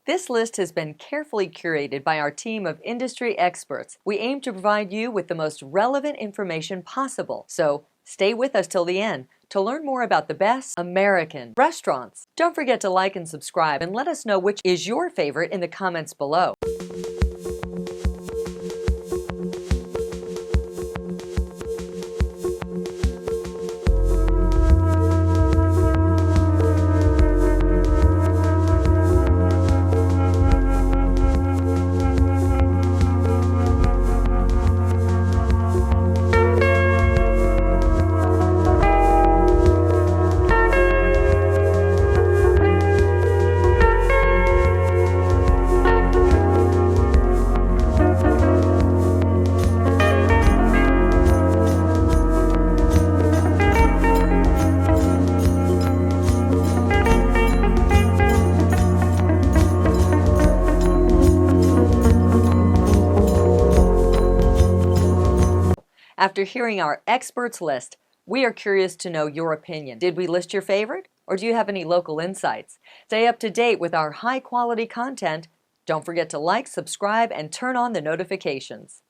This list has been carefully curated by our team of industry experts. We aim to provide you with the most relevant information possible, so stay with us till the end to learn more about the best American restaurants. Don't forget to like and subscribe and let us know which is your favorite in the comments below. After hearing our experts list, we are curious to know your opinion. Did we list your favorite, or do you have any local insights? Stay up to date with our high-quality content. Don't forget to like, subscribe, and turn on the notifications.